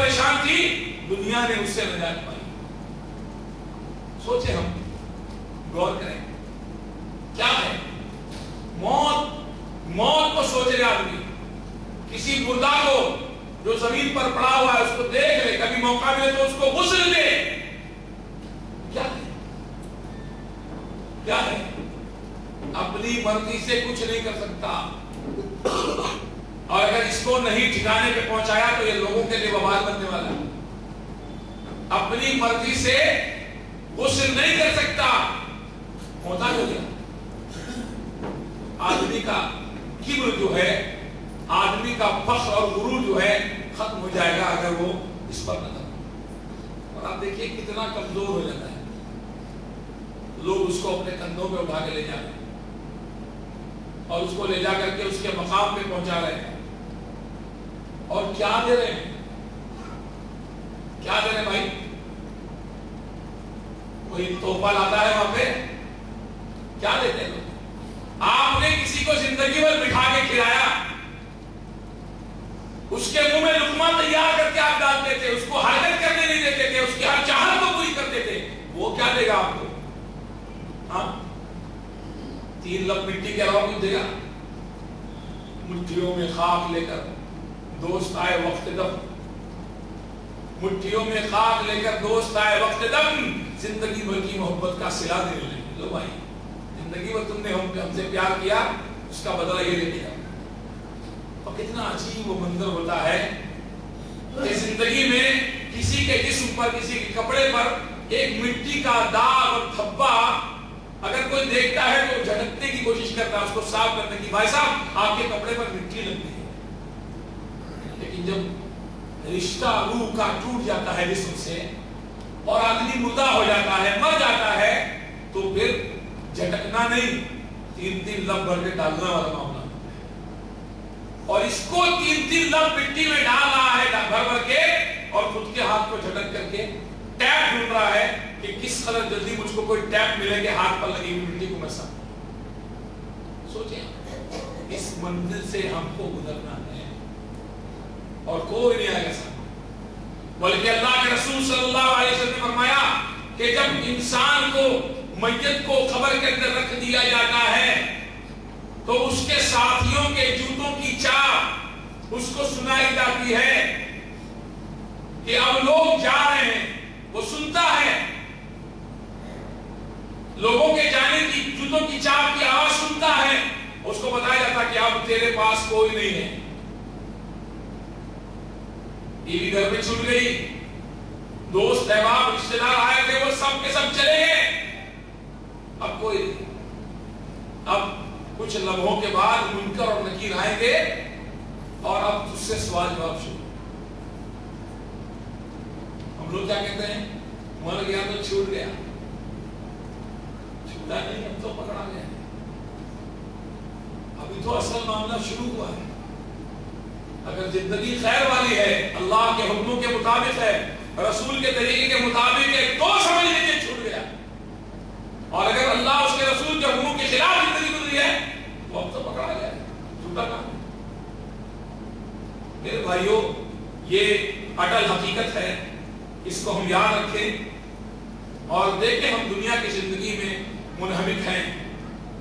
پریشان تھی، دنیا نے اس سے نجات پائی۔ سوچیں، ہم غور کریں کیا ہے موت کو سوچ رہے آدمی، کسی مردہ کو جو زمین پر پڑا ہوا ہے اس کو دیکھ لے، کبھی موقع ملے تو اس کو غسل دے، کیا ہے؟ اپنی مرضی سے کچھ نہیں کر سکتا، اور اگر اس کو نہیں ٹھکانے پہ پہنچایا تو یہ لوگوں کے لیے وبال بننے والا ہے۔ اپنی مرضی سے غسل نہیں کر سکتا، ہوتا ہو گیا۔ آدمی کا کبر جو ہے، آدمی کا فخر اور غرور جو ہے ختم ہو جائے گا اگر وہ اس پر نہ کرے۔ اور آپ دیکھیے کتنا کمزور ہو جاتا ہے، لوگ اس کو اپنے کندھوں پہ اٹھا کے لے جا رہے ہیں اور اس کو لے جا کر کے اس کے مقام پہ پہنچا رہے ہیں، اور کیا دے رہے ہیں؟ کیا دے رہے ہیں بھائی؟ کوئی تحفہ لاتا ہے وہاں پہ، کیا دیتے ہیں لوگ؟ آپ نے کسی کو زندگی بھر بٹھا کے کھلایا، اس کے منہ میں لقمہ تیار کر کے آپ ڈالتے تھے، اس کو حرکت کرنے نہیں دیتے تھے، اس کی ہر چاہت کو پوری کرتے تھے، وہ کیا دے گا آپ کو؟ ہاں، 3 لفظ مٹی کے علاوہ کچھ دے گا؟ مٹھیوں میں خاک لے کر دوست آئے وقت دم، مٹھیوں میں خاک لے کر دوست آئے وقت دم، زندگی بھر کی محبت کا صلہ دینے لگے۔ لو بھائی، زندگی بھر تم نے ہم سے پیار کیا، اس کا بدلہ یہ لے لیا۔ اور کتنا عجیب وہ منظر ہوتا ہے کہ زندگی میں کسی کے جسم پر، کسی کے کپڑے پر ایک مٹی کا داغ اور دھبا اگر کوئی دیکھتا ہے تو جھٹکنے کی کوشش کرتا ہے، اس کو صاف کرنے کی، بھائی صاحب آپ کے کپڑے پر مٹی لگ گئی ہے۔ لیکن جب رشتہ روح کا ٹوٹ جاتا ہے جسم سے اور آدمی مردہ ہو جاتا ہے، مر جاتا ہے، تو پھر جھٹکنا نہیں، 3 لفظ بھر کے ڈالنا والا معاملہ، اور اس کو 3 لفظ مٹی میں ڈال رہا ہے بھر بھر کے، اور خود کے ہاتھ کو جھٹک کر کے ٹیپ ڈھونڈ رہا ہے کہ کس قدر جلدی مجھ کو کوئی ٹیپ ملے کہ ہاتھ پر لگی ہوئی مٹی کو میں ساتھ۔ سوچیں، اس منزل سے ہم کو گزرنا ہے اور کوئی نہیں آئے گا ساتھ، بلکہ اللہ کے رسول صلی اللہ علیہ وسلم نے فرمایا کہ جب انسان کو، میت کو قبر کے اندر رکھ دیا جاتا ہے تو اس کے ساتھیوں کے جوتوں کی چاپ اس کو سنائی جاتی ہے کہ اب لوگ جا رہے ہیں، وہ سنتا ہے، لوگوں کے جانے کی جوتوں کی چاپ کی آواز سنتا ہے، اس کو بتایا جاتا کہ اب تیرے پاس کوئی نہیں ہے، بیوی گھر میں چھوٹ گئی، دوست احباب رشتے دار آئے تھے وہ سب کے سب چلے گئے، اب کوئی نہیں۔ اب کچھ لمحوں کے بعد منکر اور نکیر آئیں گے اور اب اس سے سوال جواب شروع۔ ہم لوگ کیا کہتے ہیں؟ مر گیا تو چھوٹ گیا، چھوٹا نہیں، اب تو پکڑا گیا، ابھی تو اصل معاملہ شروع ہوا ہے۔ اگر زندگی خیر والی ہے، اللہ کے حکموں کے مطابق ہے، رسول کے طریقے کے مطابق ہے، تو سمجھ لیجیے چھوٹ گیا، اور اگر اللہ اس کے رسول کے حکموں کے خلاف زندگی گزری ہے تو اب تو پکڑا گیا ہے، چھوٹا کام۔ میرے بھائیوں، یہ اٹل حقیقت ہے، اس کو ہم یاد رکھیں اور دیکھیں ہم دنیا کی زندگی میں منہمک ہیں،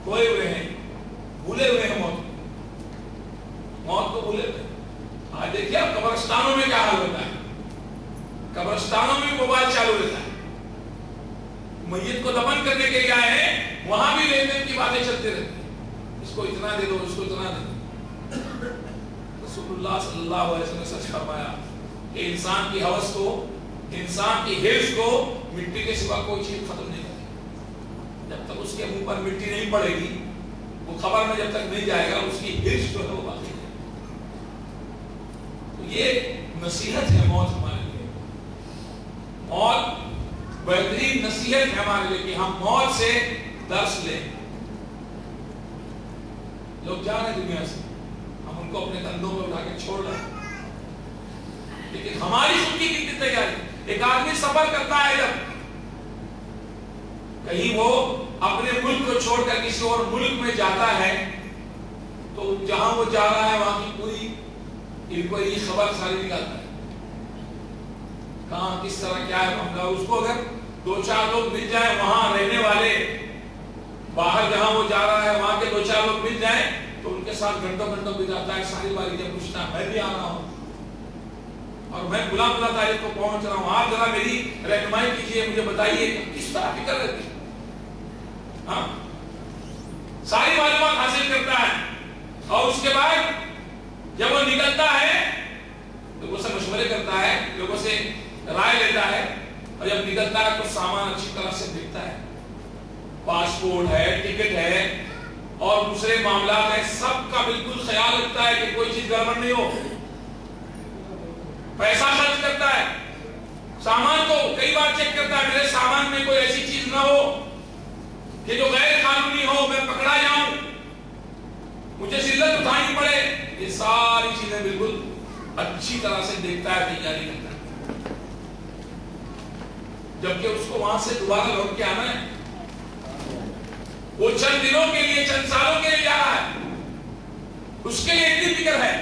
کھوئے ہوئے ہیں، بھولے ہوئے ہیں موت کو بھولے ہوئے۔ آج دیکھیے اب قبرستانوں میں کیا حال ہوتا ہے، قبرستانوں میں موبائل چالو رہتا ہے، میت کو دفن کرنے کے لیے آئے ہیں، وہاں بھی لین دین کی باتیں چلتے رہتی ہیں، اس کو اتنا دے دو، اس کو اتنا دے دو۔ رسول اللہ صلی اللہ علیہ وسلم نے سچ فرمایا کہ انسان کی ہوس کو، انسان کی حرص کو مٹی کے سوا کوئی چیز ختم نہیں کرتی۔ جب تک اس کے منہ پر مٹی نہیں پڑے گی، وہ قبر میں جب تک نہیں جائے گا، اس کی حرص جو ہے وہ باقی ہے۔ تو یہ نصیحت ہے موت ہمارے لیے، موت بہترین نصیحت ہے ہمارے لیے کہ ہم موت سے درس لیں۔ لوگ جا رہے ہیں دنیا سے، ہم ان کو اپنے کندھوں پہ اٹھا کے چھوڑ رہے ہیں، لیکن ہماری خود کی کتنی تیاری۔ ایک آدمی سفر کرتا ہے، جب کہیں وہ اپنے ملک کو چھوڑ کر کسی اور ملک میں جاتا ہے تو جہاں وہ جا رہا ہے وہاں کی پوری انکوائری خبر ساری نکالتا ہے، کہاں کس طرح کیا ہے معاملہ. اس کو اگر 2-4 لوگ مل جائیں وہاں رہنے والے, باہر جہاں وہ جا رہا ہے وہاں کے 2-4 لوگ مل جائیں تو ان کے ساتھ گھنٹوں گھنٹوں بتاتا ہے, ساری باری جب پوچھتا ہے میں بھی آ رہا ہوں اور میں بلا تاریخ کو پہنچ رہا ہوں, آپ ذرا میری رہنمائی کیجیے, مجھے بتائیے کس طرح فکر رہتی ہے. ہاں ساری معلومات حاصل کرتا ہے اور اس کے بعد جب وہ نکلتا ہے لوگوں سے مشورے کرتا ہے, لوگوں سے رائے لیتا ہے, اور جب نکلتا ہے تو سامان اچھی طرح سے دیکھتا ہے, پاسپورٹ ہے, ٹکٹ ہے اور دوسرے معاملات ہیں, سب کا بالکل خیال رکھتا ہے کہ کوئی چیز گڑبڑ نہیں ہو. پیسہ خرچ کرتا ہے, سامان کو کئی بار چیک کرتا ہے میرے سامان میں کوئی ایسی چیز نہ ہو کہ جو غیر قانونی ہو, میں پکڑا جاؤں, مجھے ذلت اٹھانی پڑے. یہ ساری چیزیں بالکل اچھی طرح سے دیکھتا ہے, تیاری کرتا ہے. جبکہ اس کو وہاں سے دوبارہ لوٹ کے آنا ہے, وہ چند دنوں کے لیے, چند سالوں کے لیے جا رہا ہے, اس کے لیے اتنی فکر ہے,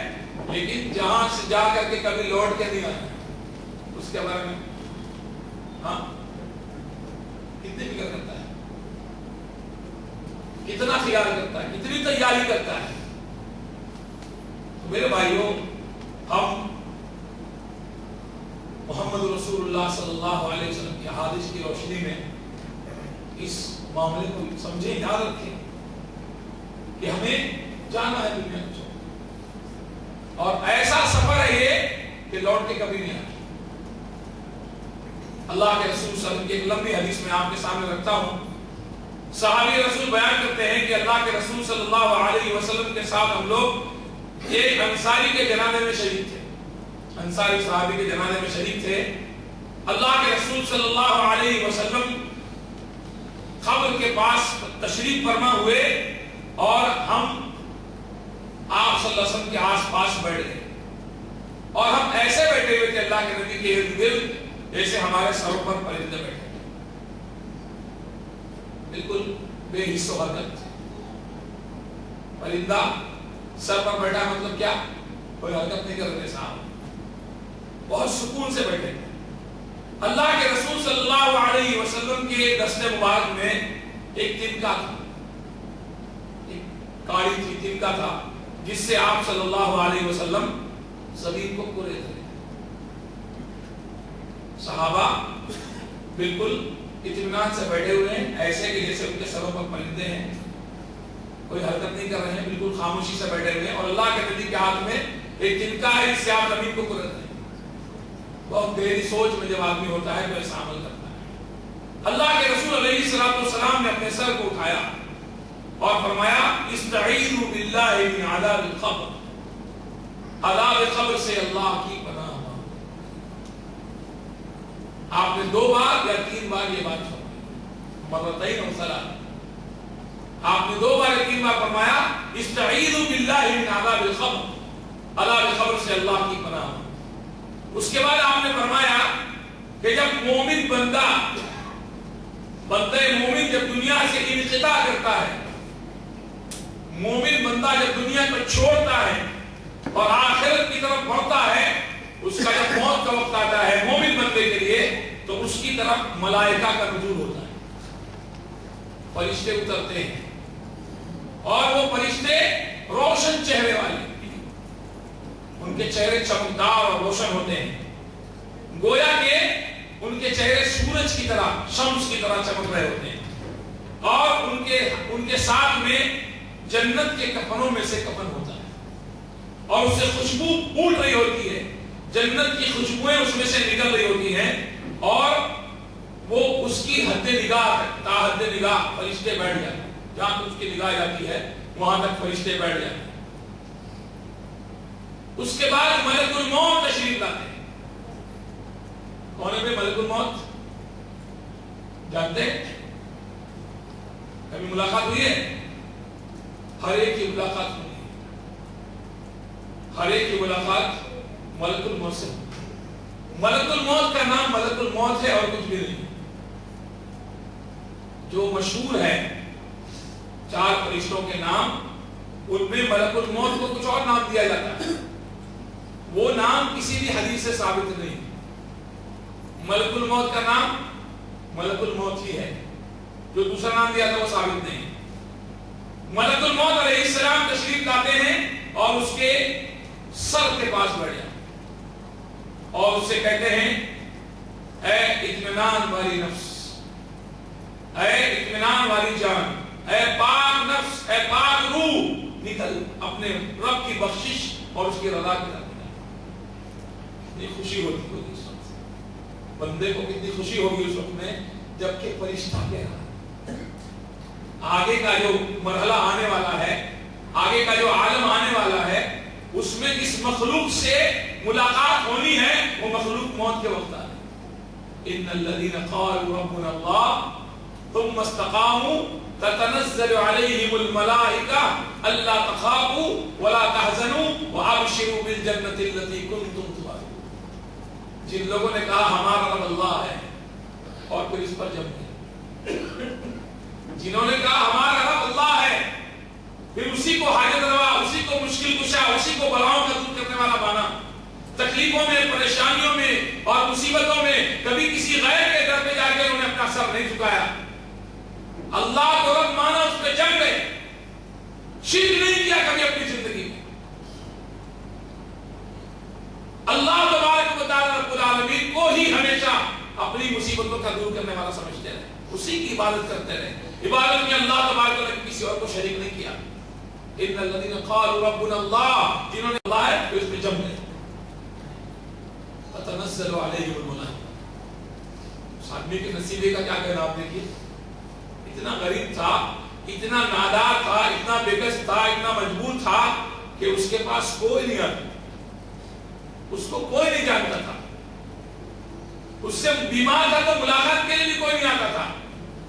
لیکن جہاں سے جا کر کے کبھی لوٹ کے نہیں آنا اس کے بارے میں ہاں کتنی فکر کرتا ہے, کتنا خیال کرتا ہے, کتنی تیاری کرتا ہے. تو میرے بھائیوں, ہم محمد رسول اللہ صلی اللہ علیہ وسلم کی حدیث کی روشنی میں اس معاملے کو سمجھیں, یاد رکھیں کہ ہمیں جانا ہے دنیا کو, اور ایسا سفر ہے یہ کہ لوٹ کے کبھی نہیں آنا. اللہ کے رسول صلی اللہ علیہ وسلم کی ایک لمبی حدیث میں آپ کے سامنے رکھتا ہوں. صحابی رسول بیان کرتے ہیں کہ اللہ کے رسول صلی اللہ علیہ وسلم کے ساتھ ہم لوگ ایک انصاری کے جنازے میں شریک تھے. انصاری صحابی کے جنازے میں شریک تھے. اللہ کے رسول صلی اللہ علیہ وسلم قبر کے پاس تشریف فرما ہوئے اور ہم آپ صلی اللہ علیہ وسلم کے آس پاس بیٹھ گئے, اور ہم ایسے بیٹھے ہوئے تھے اللہ کے نبی کے ارد گرد جیسے ہمارے سروں پر پرندے بیٹھے, بالکل بے حس و حرکت. پرندہ سر پر بیٹھا مطلب کیا, کوئی حرکت نہیں کر رہے صاحب, بہت سکون سے بیٹھے. اللہ کے رسول صلی اللہ علیہ وسلم کے دست مبارک میں ایک تنکا تھا, ایک کاڑی تھی, تنکا تھا, جس سے آپ صلی اللہ علیہ وسلم زمین کو کورے تھے. صحابہ بالکل اطمینان سے بیٹھے ہوئے ہیں, ایسے کہ جیسے ان کے سروں پر پرندے ہیں, کوئی حرکت نہیں کر رہے ہیں, بالکل خاموشی سے بیٹھے ہوئے ہیں, اور اللہ کے نبی کے ہاتھ میں ایک تنکا ہے جس سے آپ زمین کو کورے تھے. بہت گہری سوچ میں جب آدمی ہوتا ہے تو ایسا عمل کرتا ہے. اللہ کے رسول علیہ السلام نے اپنے سر کو اٹھایا اور فرمایا استعیذوا باللہ من عذاب القبر, عذاب قبر سے اللہ کی پناہ مانگو. آپ نے 2 بار یا 3 بار یہ بات فرمائی, مرتين او 3. آپ نے 2 بار یا 3 بار فرمایا استعیذوا باللہ من عذاب القبر, عذاب قبر سے اللہ کی پناہ مانگو. اس کے بعد آپ نے فرمایا کہ جب مومن بندہ مومن جب دنیا سے انقطاع کرتا ہے, مومن بندہ جب دنیا کو چھوڑتا ہے اور آخرت کی طرف بڑھتا ہے, اس کا جب موت کا وقت آتا ہے مومن بندے کے لیے, تو اس کی طرف ملائکہ کا نزول ہوتا ہے, فرشتے اترتے ہیں, اور وہ فرشتے روشن چہرے والے, ان کے چہرے چمکدار اور روشن ہوتے ہیں, گویا کہ ان کے چہرے سورج کی طرح, شمس کی طرح چمک رہے ہوتے ہیں, اور ان کے ساتھ میں جنت کے کفنوں میں سے کفن ہوتا ہے, اور اس سے خوشبو پھوٹ رہی ہوتی ہے, جنت کی خوشبوئیں اس میں سے نکل رہی ہوتی ہیں, اور وہ اس کی حد نگاہ تا حد نگاہ فرشتے بیٹھ جاتے ہیں, جہاں تک اس کی نگاہ جاتی ہے وہاں تک فرشتے بیٹھ جاتے ہیں. اس کے بعد ملک الموت تشریف لاتے ہیں. کون ہے بھائی ملک الموت, جانتے ہیں؟ کبھی ملاقات ہوئی ہے؟ ہر ایک کی ملاقات ہوئی ہے, ہر ایک کی ملاقات ملک الموت سے. ملک الموت کا نام ملک الموت ہے اور کچھ بھی نہیں. جو مشہور ہے 4 فرشتوں کے نام, ان میں ملک الموت کو کچھ اور نام دیا جاتا ہے, وہ نام کسی بھی حدیث سے ثابت نہیں. ملک الموت کا نام ملک الموت ہی ہے، جو دوسرا نام دیا تھا وہ ثابت نہیں۔ ملک الموت علیہ السلام تشریف لاتے ہیں اور اس کے سر کے پاس بیٹھ جاتے اور اس سے کہتے ہیں اے اطمینان والی نفس، اے اطمینان والی جان، اے پاک نفس، اے پاک روح، نکل اپنے رب کی بخشش اور اس کی رضا کی طرف۔ کتنی خوشی ہوتی ہوگی اس وقت، بندے کو کتنی خوشی ہوگی اس وقت میں جبکہ فرشتہ کہہ رہا ہے آگے کا جو مرحلہ آنے والا ہے، آگے کا جو عالم آنے والا ہے، اس میں اس مخلوق سے ملاقات ہونی ہے، وہ مخلوق موت کے وقت آ رہے۔ ان الذين قالوا ربنا الله ثم استقاموا تتنزل عليهم الملائكة الا تخافوا ولا تحزنوا وابشروا بالجنة التي كنتم توعدون۔ جن لوگوں نے کہا ہمارا رب اللہ ہے اور پھر اس پر جم گئے، جنہوں نے کہا ہمارا رب اللہ ہے، پھر اسی کو حاجت روا، اسی کو مشکل کشا، اسی کو بلاؤں کا دور کرنے والا مانا، تکلیفوں میں، پریشانیوں میں اور مصیبتوں میں کبھی کسی غیر کے در پہ جا کے انہوں نے اپنا سر نہیں جھکایا، اللہ کو رب مانا، اس پہ جم گئے، شرک نہیں کیا کبھی اپنی زندگی میں۔ اللہ تبارک و تعالی رب العالمین کو ہی ہمیشہ اپنی مصیبتوں کا دور کرنے والا سمجھتے رہے، اسی کی عبادت کرتے رہے، عبادت میں اللہ تبارک و تعالی کسی اور کو شریک نہیں کیا۔ ان الذين قالوا ربنا الله، جنہوں نے اللہ ہے پھر اس پہ جم گئے۔ تنزل علیہم الملائکہ، اس آدمی کے نصیبے کا کیا کہنا آپ دیکھیے، اتنا غریب تھا، اتنا نادار تھا، اتنا بےکس تھا، اتنا مجبور تھا کہ اس کے پاس کوئی نہیں آتا، اس کو کوئی نہیں جانتا تھا، اس سے بیمار تھا تو ملاقات کے لیے بھی کوئی نہیں آتا تھا،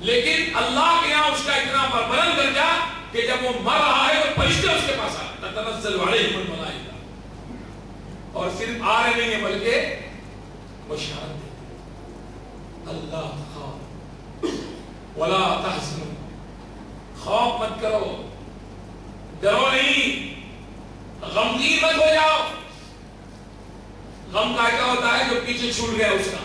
لیکن اللہ کے یہاں اس کا اتنا بلند درجہ کہ جب وہ مر رہا ہے تو فرشتے اس کے پاس آتے، تنزل علیہم الملائکہ، اور صرف آ رہے نہیں ہیں بلکہ بشارت دیتے، اللہ تخافوا ولا تحزنوا، خوف مت کرو، ڈرو نہیں، غمگین مت ہو جاؤ۔ غم کا کیا ہوتا ہے جو پیچھے چھوٹ گیا اس کا،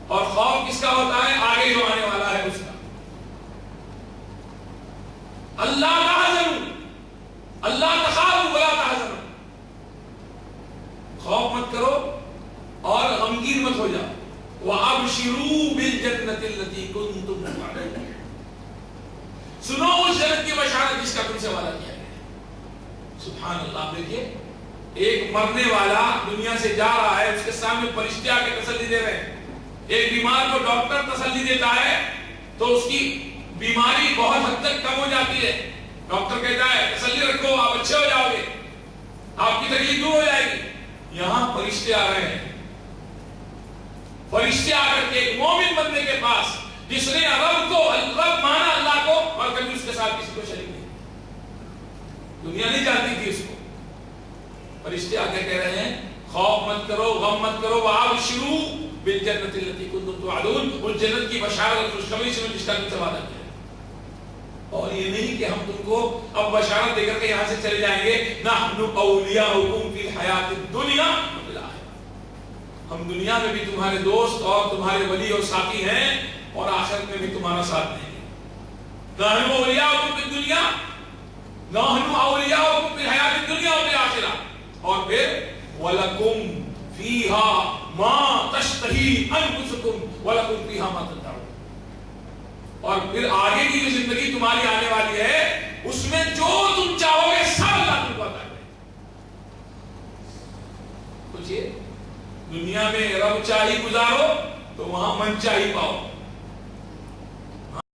اور خوف کس کا ہوتا ہے آگے جو آنے والا ہے اس کا۔ اللہ تحزنوا، اللہ تخافوا ولا تحزنوا، خوف مت کرو اور غمگین مت ہو جاؤ۔ وَأَبْشِرُوا بِالْجَنَّةِ الَّتِي كُنْتُمْ تُوعَدُونَ، سنو اس جنت کی بشارت جس کا تم سے وعدہ کیا گیا۔ سبحان اللہ، دیکھیے ایک مرنے والا دنیا سے جا رہا ہے، اس کے سامنے فرشتے آ کے تسلی دے رہے ہیں۔ ایک بیمار کو ڈاکٹر تسلی دیتا ہے تو اس کی بیماری بہت حد تک کم ہو جاتی ہے، ڈاکٹر کہتا ہے تسلی رکھو، آپ اچھے ہو جاؤ گے، آپ کی تکلیف دور ہو جائے گی۔ یہاں فرشتے آ رہے ہیں، فرشتے آ کر کے ایک مومن بندے کے پاس جس نے رب مانا اللہ کو اور کبھی اس کے ساتھ کسی کو شریک نہیں، دنیا نہیں جانتی تھی اس کو، فرشتے آ کے کہہ رہے ہیں خوف مت کرو، غم مت کرو، وَأَبْشِرُوا بِالْجَنَّةِ الَّتِي كُنْتُمْ تُوعَدُونَ، اس جنت کی بشارت خوشخبری سے جس کا تم سے وعدہ کیا۔ اور یہ نہیں کہ ہم تم کو اب بشارت دے کر کے یہاں سے چلے جائیں گے، نحن اولیاؤکم فی الحیات الدنیا وفی الآخرہ، ہم دنیا میں بھی تمہارے دوست اور تمہارے ولی اور ساتھی ہیں اور آخرت میں بھی تمہارا ساتھ دیں گے۔ نحن اولیاؤکم فی الدنیا، نحن اولیاؤکم فی الحیات الدنیا وفی الآخرہ، اور پھر وَلَكُمْ فِيهَا مَا تَشْتَهِي أَنفُسُكُمْ وَلَكُمْ فِيهَا مَا تَدَّعُونَ، اور پھر آگے کی جو زندگی تمہاری آنے والی ہے اس میں جو تم چاہو گے سب اللہ تم کو عطا کرے۔ سوچئے، دنیا میں رب چاہی گزارو تو وہاں من چاہی پاؤ،